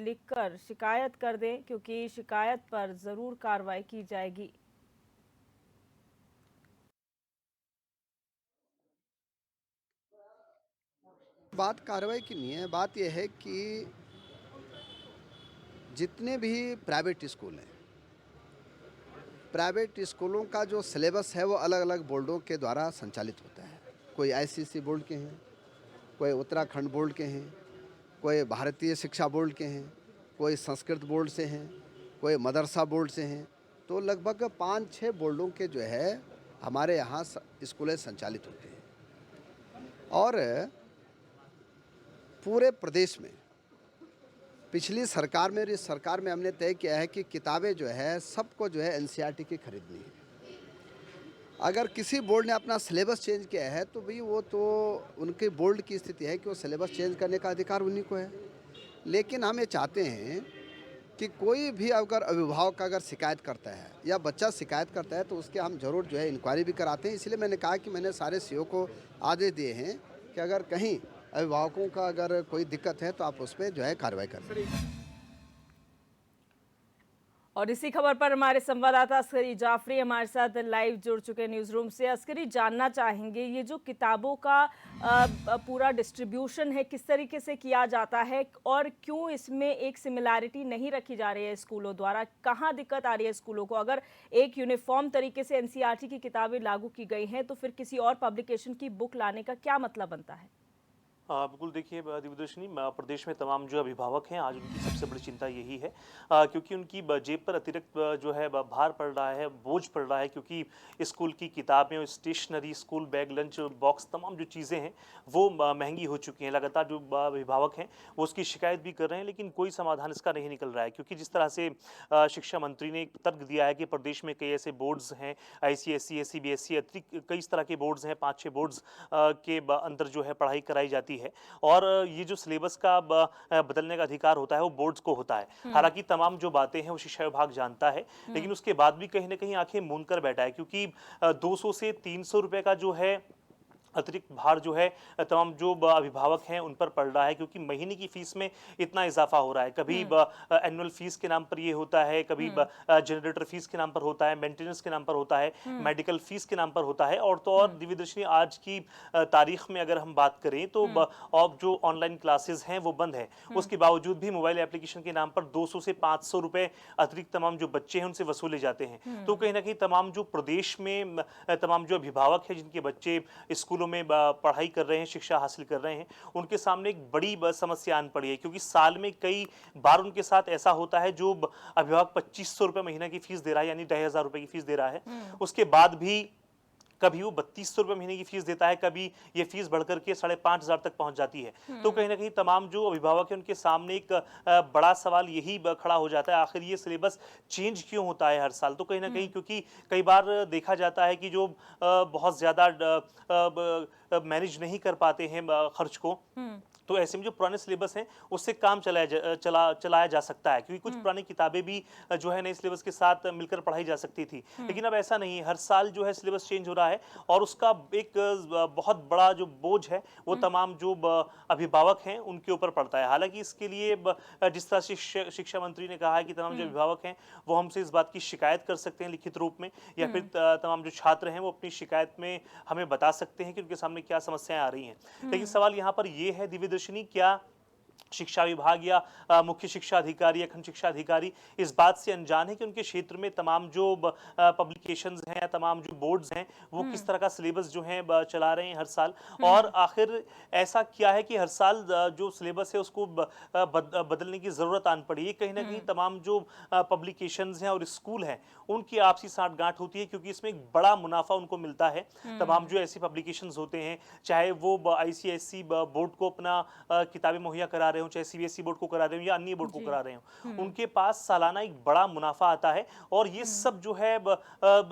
लिखकर शिकायत कर दें, क्योंकि शिकायत पर जरूर कार्रवाई की जाएगी। बात कार्रवाई की नहीं है, बात यह है कि जितने भी प्राइवेट स्कूल हैं, प्राइवेट स्कूलों का जो सिलेबस है वो अलग अलग बोर्डों के द्वारा संचालित होता है। कोई आईसीएसई बोर्ड के हैं, कोई उत्तराखंड बोर्ड के हैं, कोई भारतीय शिक्षा बोर्ड के हैं, कोई संस्कृत बोर्ड से हैं, कोई मदरसा बोर्ड से हैं। तो लगभग 5-6 बोर्डों के जो है हमारे यहाँ स्कूलें संचालित होते हैं। और पूरे प्रदेश में पिछली सरकार में और इस सरकार में हमने तय किया है कि किताबें जो है सबको जो है एनसीईआरटी की खरीदनी है। अगर किसी बोर्ड ने अपना सिलेबस चेंज किया है तो भाई वो तो उनके बोर्ड की स्थिति है कि वो सिलेबस चेंज करने का अधिकार उन्हीं को है। लेकिन हम ये चाहते हैं कि कोई भी अगर अभिभावक अगर शिकायत करता है या बच्चा शिकायत करता है तो उसके हम ज़रूर जो है इंक्वायरी भी कराते हैं। इसलिए मैंने कहा कि मैंने सारे सीओ को आदेश दिए हैं कि अगर कहीं अभिभावकों का अगर कोई दिक्कत है तो आप उस पर जो है कार्रवाई करें। और इसी खबर पर हमारे संवाददाता अस्करी जाफरी हमारे साथ लाइव जुड़ चुके हैं न्यूज़ रूम से। अस्करी, जानना चाहेंगे ये जो किताबों का पूरा डिस्ट्रीब्यूशन है किस तरीके से किया जाता है और क्यों इसमें एक सिमिलैरिटी नहीं रखी जा रही है स्कूलों द्वारा? कहाँ दिक्कत आ रही है स्कूलों को? अगर एक यूनिफॉर्म तरीके से एनसीईआरटी की किताबें लागू की गई हैं तो फिर किसी और पब्लिकेशन की बुक लाने का क्या मतलब बनता है? बिल्कुल, देखिए दिव्यदर्शनी, प्रदेश में तमाम जो अभिभावक हैं आज उनकी सबसे बड़ी चिंता यही है, क्योंकि उनकी जेब पर अतिरिक्त जो है भार पड़ रहा है, बोझ पड़ रहा है, क्योंकि स्कूल की किताबें, stationery, school bag, lunch box, तमाम जो चीज़ें हैं वो महंगी हो चुकी हैं। लगातार जो अभिभावक हैं वो उसकी शिकायत भी कर रहे हैं, लेकिन कोई समाधान इसका नहीं निकल रहा है, क्योंकि जिस तरह से शिक्षा मंत्री ने एक तर्क दिया है कि प्रदेश में कई ऐसे बोर्ड्स हैं, आईसीएसई, सीबीएसई, अतिरिक्त कई तरह के बोर्ड्स हैं, 5-6 बोर्ड्स के अंदर जो है पढ़ाई कराई जाती है, और ये जो सिलेबस का बदलने का अधिकार होता है वो बोर्ड्स को होता है। हालांकि तमाम जो बातें हैं वो शिक्षा विभाग जानता है, लेकिन उसके बाद भी कहीं ना कहीं आंखें मूंद कर बैठा है, क्योंकि 200 से 300 रुपए का जो है अतिरिक्त भार जो है तमाम जो अभिभावक हैं उन पर पड़ रहा है, क्योंकि महीने की फीस में इतना इजाफा हो रहा है। कभी एनुअल फीस के नाम पर ये होता है, कभी जनरेटर फीस के नाम पर होता है, मेंटेनेंस के नाम पर होता है, मेडिकल फीस के नाम पर होता है। और तो और दिव्यदर्शनी, आज की तारीख में अगर हम बात करें तो अब जो ऑनलाइन क्लासेस हैं वो बंद है, उसके बावजूद भी मोबाइल एप्लीकेशन के नाम पर 200 से 500 रुपए अतिरिक्त तमाम जो बच्चे हैं उनसे वसूले जाते हैं। तो कहीं ना कहीं तमाम जो प्रदेश में तमाम जो अभिभावक हैं जिनके बच्चे स्कूलों में पढ़ाई कर रहे हैं, शिक्षा हासिल कर रहे हैं, उनके सामने एक बड़ी समस्या आन पड़ी है, क्योंकि साल में कई बार उनके साथ ऐसा होता है जो अभिभावक 2500 रुपए महीना की फीस दे रहा है, यानी 2500 रुपए की फीस दे रहा है, उसके बाद भी कभी वो 3200 रुपए महीने की फीस देता है, कभी ये फीस बढ़कर के 5500 तक पहुंच जाती है। तो कहीं ना कहीं तमाम जो अभिभावक हैं उनके सामने एक बड़ा सवाल यही खड़ा हो जाता है, आखिर ये सिलेबस चेंज क्यों होता है हर साल? तो कहीं ना कहीं क्योंकि कई बार देखा जाता है कि जो बहुत ज्यादा मैनेज नहीं कर पाते हैं खर्च को, तो ऐसे में जो पुराने सिलेबस हैं उससे काम चलाया जा सकता है, क्योंकि कुछ पुरानी किताबें भी जो है नए सिलेबस के साथ मिलकर पढ़ाई जा सकती थी। लेकिन अब ऐसा नहीं है, हर साल जो है सिलेबस चेंज हो रहा है, और उसका एक बहुत बड़ा जो बोझ है वो तमाम जो अभिभावक हैं उनके ऊपर पड़ता है। हालांकि इसके लिए जिस तरह से शिक्षा मंत्री ने कहा है कि तमाम जो अभिभावक हैं वो हमसे इस बात की शिकायत कर सकते हैं लिखित रूप में, या फिर तमाम जो छात्र हैं वो अपनी शिकायत में हमें बता सकते हैं कि उनके सामने क्या समस्याएं आ रही हैं। लेकिन सवाल यहाँ पर यह है दिव्यदर्शनी, क्या शिक्षा विभाग या मुख्य शिक्षा अधिकारी या खंड शिक्षा अधिकारी इस बात से अनजान है कि उनके क्षेत्र में तमाम जो पब्लिकेशंस हैं या तमाम जो बोर्ड्स हैं वो किस तरह का सिलेबस जो है चला रहे हैं हर साल? और आखिर ऐसा क्या है कि हर साल जो सिलेबस है उसको बदलने की जरूरत आन पड़ी है? कहीं ना कहीं तमाम जो पब्लिकेशंस हैं और स्कूल हैं उनकी आपसी साठगांठ होती है, क्योंकि इसमें एक बड़ा मुनाफा उनको मिलता है। तमाम जो ऐसी पब्लिकेशंस होते हैं, चाहे वो आईसीएसई बोर्ड को अपना किताबें मुहैया करा रहे हो, चाहे सीबीएसई बोर्ड को करा रहे हो या अन्य बोर्ड को करा रहे हो, उनके पास सालाना एक बड़ा मुनाफा आता है। और ये सब जो है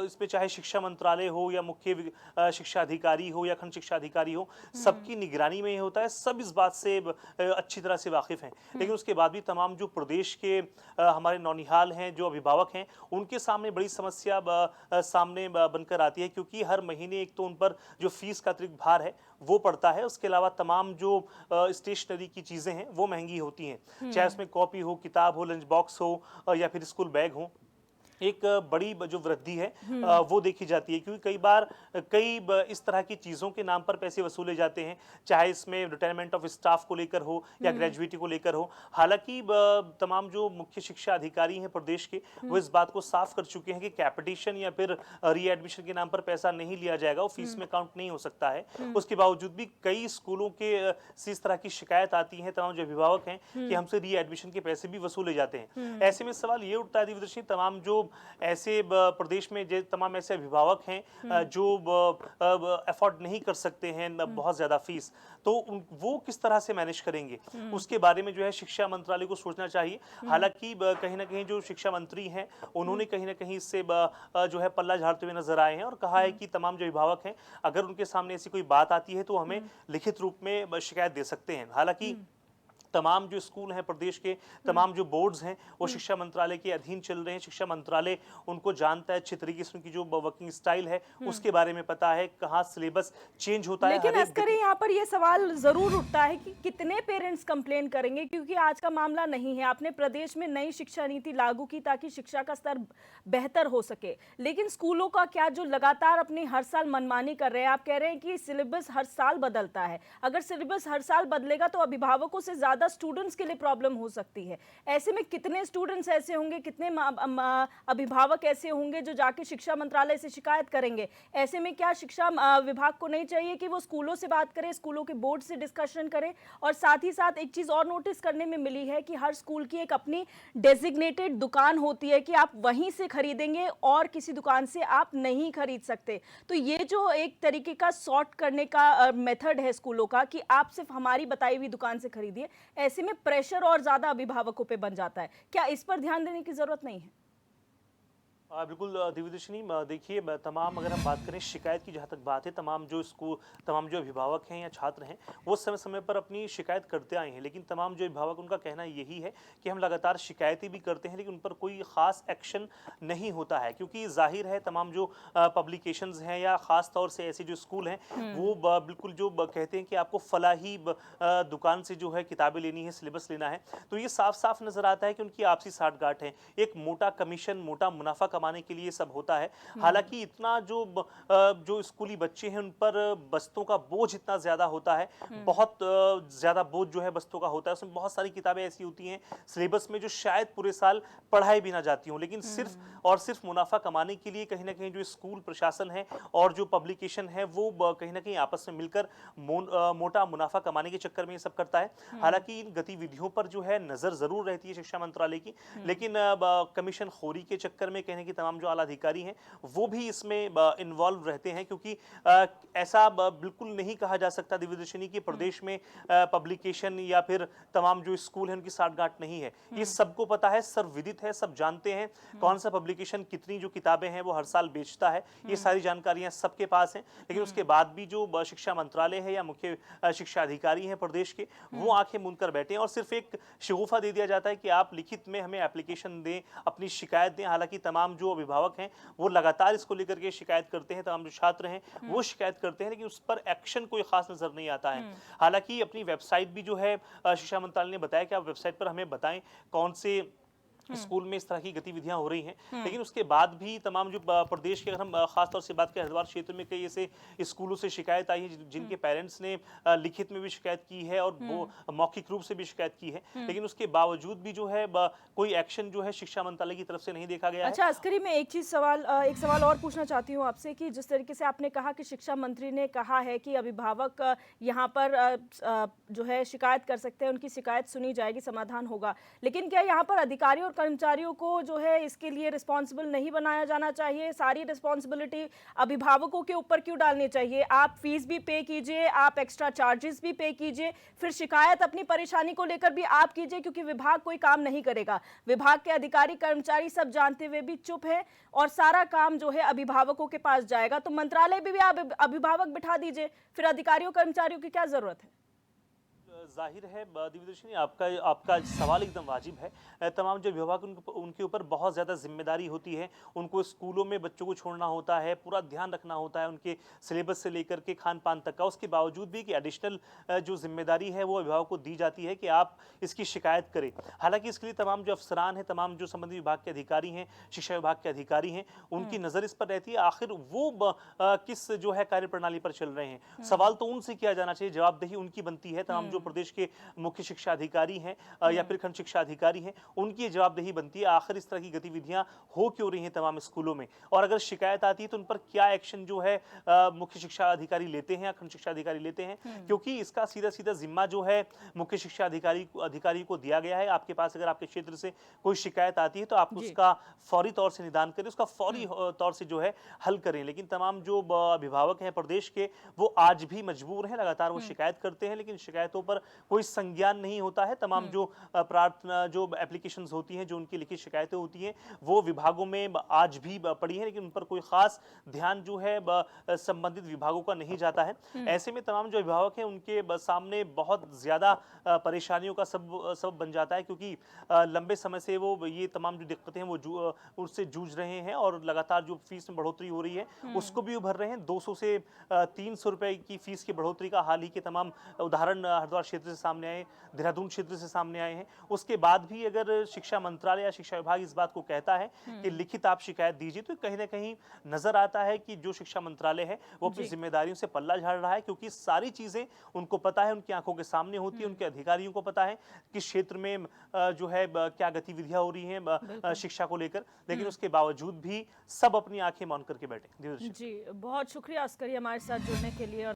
इसमें चाहे शिक्षा मंत्रालय हो या मुख्य शिक्षा अधिकारी हो या खंड शिक्षा अधिकारी हो, सबकी निगरानी में ये होता है। सब इस बात से अच्छी तरह से वाकिफ हैं, लेकिन उसके बाद भी तमाम जो प्रदेश के हमारे नौनिहाल हैं, जो अभिभावक हैं, उनके सामने बड़ी समस्या सामने बनकर आती है, क्योंकि हर महीने एक तो उन पर जो फीस का अतिरिक्त भार है वो पड़ता है। उसके अलावा तमाम जो स्टेशनरी की चीज़ें हैं वो महंगी होती हैं, चाहे उसमें कॉपी हो, किताब हो, लंच बॉक्स हो या फिर स्कूल बैग हो। एक बड़ी जो वृद्धि है वो देखी जाती है, क्योंकि कई बार इस तरह की चीज़ों के नाम पर पैसे वसूले जाते हैं, चाहे इसमें रिटायरमेंट ऑफ स्टाफ को लेकर हो या ग्रेजुएटी को लेकर हो। हालांकि तमाम जो मुख्य शिक्षा अधिकारी हैं प्रदेश के, वो इस बात को साफ कर चुके हैं कि कैपिटेशन या फिर रीएडमिशन के नाम पर पैसा नहीं लिया जाएगा, वो फीस में काउंट नहीं हो सकता है। उसके बावजूद भी कई स्कूलों के से इस तरह की शिकायत आती है, तमाम जो अभिभावक हैं, कि हमसे रीएडमिशन के पैसे भी वसूले जाते हैं। ऐसे में सवाल ये उठता है दिव्यदर्शनी, तमाम जो ऐसे प्रदेश में तमाम ऐसे अभिभावक हैं जो अफोर्ड नहीं कर सकते हैं बहुत ज्यादा फीस, तो वो किस तरह से मैनेज करेंगे, उसके बारे में जो है शिक्षा मंत्रालय को सोचना चाहिए। हालांकि कहीं ना कहीं जो शिक्षा मंत्री हैं, उन्होंने कहीं ना कहीं इससे जो है पल्ला झाड़ते हुए नजर आए हैं और कहा है कि तमाम जो अभिभावक हैं, अगर उनके सामने ऐसी कोई बात आती है तो हमें लिखित रूप में शिकायत दे सकते हैं। हालांकि तमाम जो स्कूल हैं प्रदेश के, तमाम जो बोर्ड्स हैं, वो शिक्षा मंत्रालय के अधीन चल रहे हैं। शिक्षा मंत्रालय उनको जानता है, अच्छी तरीके से उनकी जो वर्किंग स्टाइल है उसके बारे में पता है, कहाँ सिलेबस चेंज होता है। लेकिन अस्करी, यहाँ पर ये सवाल जरूर उठता है कि कितने पेरेंट्स कंप्लेन करेंगे, क्योंकि आज का मामला नहीं है। आपने प्रदेश में नई शिक्षा नीति लागू की ताकि शिक्षा का स्तर बेहतर हो सके, लेकिन स्कूलों का क्या, जो लगातार अपनी हर साल मनमानी कर रहे हैं। आप कह रहे हैं कि सिलेबस हर साल बदलता है, अगर सिलेबस हर साल बदलेगा तो अभिभावकों से ज्यादा स्टूडेंट्स के लिए प्रॉब्लम हो सकती है। ऐसे में कितने स्टूडेंट्स ऐसे होंगे, कितने अभिभावक ऐसे होंगे जो जाके शिक्षा मंत्रालय से शिकायत करेंगे। ऐसे में क्या शिक्षा विभाग को नहीं चाहिए कि वो स्कूलों से बात करे, स्कूलों के बोर्ड से डिस्कशन करे? और साथ ही साथ एक चीज और नोटिस करने में मिली है कि हर स्कूल की एक अपनी डेजिग्नेटेड दुकान होती है कि आप वहीं से खरीदेंगे और किसी दुकान से आप नहीं खरीद सकते। तो ये जो एक तरीके का सॉर्ट करने का मेथड है स्कूलों का कि आप सिर्फ हमारी बताई हुई दुकान से खरीदिए, ऐसे में प्रेशर और ज्यादा अभिभावकों पे बन जाता है। क्या इस पर ध्यान देने की जरूरत नहीं है? बिल्कुल दिव्यदर्शनी, देखिए तमाम अगर हम बात करें शिकायत की, जहाँ तक बात है, तमाम जो अभिभावक हैं या छात्र हैं, वो समय समय पर अपनी शिकायत करते आए हैं। लेकिन तमाम जो अभिभावक, उनका कहना यही है कि हम लगातार शिकायतें भी करते हैं, लेकिन उन पर कोई ख़ास एक्शन नहीं होता है। क्योंकि जाहिर है तमाम जो पब्लिकेशंस हैं या ख़ास तौर से ऐसे जो स्कूल हैं, वो बिल्कुल जो कहते हैं कि आपको फलाही दुकान से जो है किताबें लेनी है, सिलेबस लेना है, तो ये साफ साफ नज़र आता है कि उनकी आपसी साठगांठ है, एक मोटा कमीशन, मोटा मुनाफा कमाने के लिए सब होता है। हालांकि इतना जो स्कूली बच्चे हैं उन पर बस्तों का बोझ इतना ज्यादा होता है, बहुत ज्यादा बोझ जो है बस्तों का होता है। उसमें बहुत सारी किताबें ऐसी होती हैं सिलेबस में जो शायद पूरे साल पढ़ाई भी ना जाती हों, लेकिन सिर्फ और सिर्फ मुनाफा कमाने के लिए कहीं ना कहीं जो स्कूल प्रशासन है और जो पब्लिकेशन है, वो कहीं ना कहीं आपस में मिलकर मोटा मुनाफा कमाने के चक्कर में ये सब करता है। हालांकि इन गतिविधियों पर जो है नजर जरूर रहती है शिक्षा मंत्रालय की, लेकिन कमीशन खोरी के चक्कर में कहने की तमाम जो आला अधिकारी हैं वो भी इसमें इन्वॉल्व रहते हैं। क्योंकि ऐसा बिल्कुल नहीं कहा जा सकता दिव्यदर्शनी की प्रदेश में पब्लिकेशन या फिर तमाम जो स्कूल हैं उनकी साठगांठ नहीं है। ये सबको पता है, सर्वविदित है, सब जानते हैं कौन सा पब्लिकेशन कितनी जो किताबें हैं वो हर साल बेचता है, ये सारी जानकारियां सबके पास हैं। लेकिन उसके बाद भी जो शिक्षा मंत्रालय है या मुख्य शिक्षा अधिकारी हैं प्रदेश के, वो आंखें मूंद कर बैठे हैं और सिर्फ एक शगुफा दे दिया जाता है कि आप लिखित में हमें एप्लीकेशन दें, अपनी शिकायत दें। हालांकि तमाम जो अभिभावक हैं वो लगातार इसको लेकर के शिकायत करते हैं, तमाम जो छात्र हैं वो शिकायत करते हैं, लेकिन उस पर एक्शन कोई खास नजर नहीं आता है। हालांकि अपनी वेबसाइट भी जो है शिक्षा मंत्रालय ने बताया कि आप वेबसाइट पर हमें बताएं कौन से स्कूल में इस तरह की गतिविधियां हो रही हैं, लेकिन उसके बाद भी तमाम जो प्रदेश के, अगर हम खास तौर से बात करें, हरिद्वार क्षेत्र में कई ऐसे स्कूलों से शिकायत आई है जिनके पेरेंट्स ने लिखित में भी शिकायत की है और वो मौखिक रूप से भी शिकायत की है, लेकिन उसके बावजूद भी जो है कोई एक्शन जो है शिक्षा मंत्रालय की तरफ से नहीं देखा गया है। अच्छा अस्करी, मैं एक सवाल और पूछना चाहती हूँ आपसे कि जिस तरीके से आपने कहा कि शिक्षा मंत्री ने कहा है कि अभिभावक यहाँ पर जो है शिकायत कर सकते हैं, उनकी शिकायत सुनी जाएगी, समाधान होगा, लेकिन क्या यहाँ पर अधिकारियों कर्मचारियों को जो है इसके लिए रिस्पॉन्सिबल नहीं बनाया जाना चाहिए? सारी रिस्पॉन्सिबिलिटी अभिभावकों के ऊपर क्यों डालनी चाहिए? आप फीस भी पे कीजिए, आप एक्स्ट्रा चार्जेस भी पे कीजिए, फिर शिकायत अपनी परेशानी को लेकर भी आप कीजिए, क्योंकि विभाग कोई काम नहीं करेगा। विभाग के अधिकारी कर्मचारी सब जानते हुए भी चुप है और सारा काम जो है अभिभावकों के पास जाएगा। तो मंत्रालय भी आप अभिभावक बिठा दीजिए, फिर अधिकारियों कर्मचारियों की क्या जरूरत है? जाहिर है दिव्यदर्शनी, आपका आपका सवाल एकदम वाजिब है। तमाम जो अभिभावक उनके ऊपर बहुत ज़्यादा जिम्मेदारी होती है। उनको स्कूलों में बच्चों को छोड़ना होता है, पूरा ध्यान रखना होता है उनके सिलेबस से लेकर के खान पान तक का। उसके बावजूद भी कि एडिशनल जो जिम्मेदारी है वो अभिभावक को दी जाती है कि आप इसकी शिकायत करें। हालांकि इसके लिए तमाम जो अफसरान हैं, तमाम जो संबंधित विभाग के अधिकारी हैं, शिक्षा विभाग के अधिकारी हैं, उनकी नज़र इस पर रहती है आखिर वो किस जो है कार्यप्रणाली पर चल रहे हैं। सवाल तो उनसे किया जाना चाहिए, जवाबदेही उनकी बनती है। तमाम जो प्रदेश के मुख्य शिक्षा अधिकारी हैं या फिर खंड शिक्षा अधिकारी हैं, उनकी ये जवाबदेही बनती है आखिर इस तरह की गतिविधियां हो क्यों रही हैं तमाम स्कूलों में, और अगर शिकायत आती है तो उन पर क्या एक्शन जो है मुख्य शिक्षा अधिकारी लेते हैं या खंड शिक्षा अधिकारी लेते हैं। क्योंकि इसका सीधा सीधा जिम्मा जो है मुख्य शिक्षा अधिकारी को दिया गया है। आपके पास अगर आपके क्षेत्र से कोई शिकायत आती है तो आप उसका फौरी तौर से निदान करें, उसका फौरी तौर से जो है हल करें। लेकिन तमाम जो अभिभावक हैं प्रदेश के, वो आज भी मजबूर हैं, लगातार वो शिकायत करते हैं, लेकिन शिकायतों पर कोई संज्ञान नहीं होता है। तमाम जो प्रार्थना जो एप्लीकेशंस होती हैं, जो उनकी लिखित शिकायतें होती हैं, वो विभागों में आज भी पड़ी हैं, लेकिन उन पर कोई खास ध्यान जो है संबंधित विभागों का नहीं जाता है। ऐसे में तमाम जो अभिभावक हैं उनके सामने बहुत ज़्यादा परेशानियों का सबब बन जाता है, क्योंकि लंबे समय से वो ये तमाम जो दिक्कतें हैं वो उससे जूझ रहे हैं, और लगातार जो फीस में बढ़ोतरी हो रही है उसको भी उभर रहे हैं। 200 से 300 रुपए की फीस की बढ़ोतरी का हाल ही के तमाम उदाहरण हरिद्वार क्षेत्र से सामने आए, देहरादून क्षेत्र से सामने आए हैं। उसके बाद भी अगर शिक्षा मंत्रालय या शिक्षा विभाग इस बात को कहता है कि लिखित आप शिकायत दीजिए, तो कहीं ना कहीं नजर आता है कि जो शिक्षा मंत्रालय है वो अपनी जिम्मेदारियों से पल्ला झाड़ रहा है, क्योंकि सारी चीजें उनको पता है, उनकी आंखों के सामने होती है, उनके अधिकारियों को पता है कि क्षेत्र में जो है क्या गतिविधियां हो रही हैं शिक्षा को लेकर, लेकिन उसके बावजूद भी सब अपनी आंखें मौन करके बैठे। जी, बहुत शुक्रिया अस्करी हमारे साथ जुड़ने के लिए।